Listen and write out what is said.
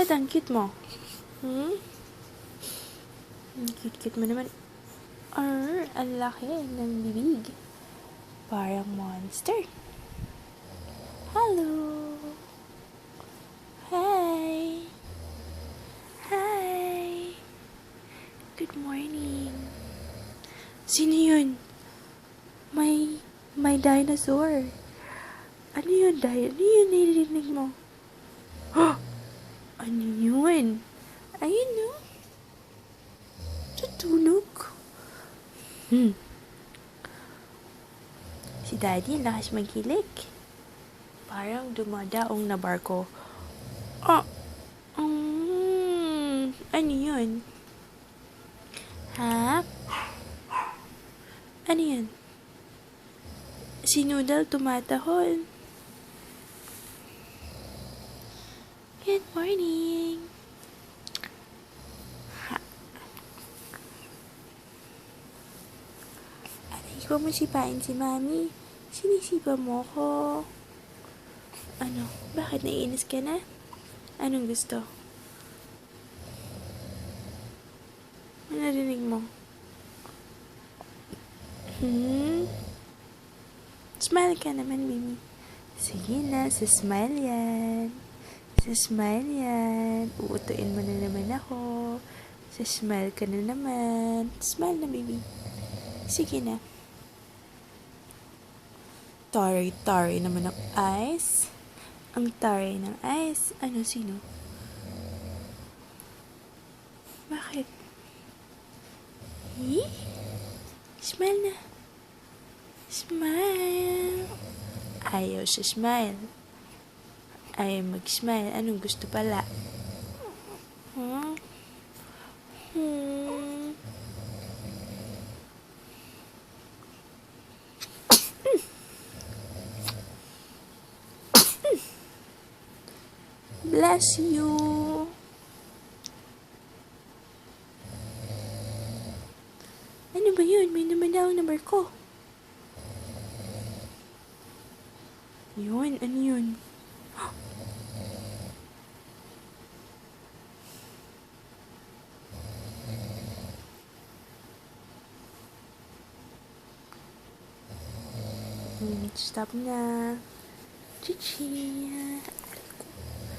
Ba't ang cute mo? Ang cute-cute mo naman. Ang laki ng bibig. Parang monster. Hello. Hi. Hi. Good morning. Sino yun? May dinosaur. Ano yun, Ano yun narinig mo? Ano yun? Ayun, no? Tutulog. Si Daddy, lakas magkilik. Parang dumadaong na barko. Ano yun? Ha? Ano yun? Si Noodle tumatahol. Good morning. Aray ko mo sipain si Mami. Sinisipa mo ko. Ano? Bakit naiinis ka na? Anong gusto? Ano narinig mo? Smile ka naman, Mimi. Sige na, smile yan. Smile yan. Uutuin mo na naman ako. Smile ka na naman. Smile na, baby. Sige na. Taray naman ng eyes. Ang taray ng eyes. Ano, sino? Bakit? Smile na. Smile. Ayaw siya smile. Ayaw mag-smile. Anong gusto pala? Bless you. Ano ba yun? May naman na barko. Yun, ano yun? Stop na. Chichi.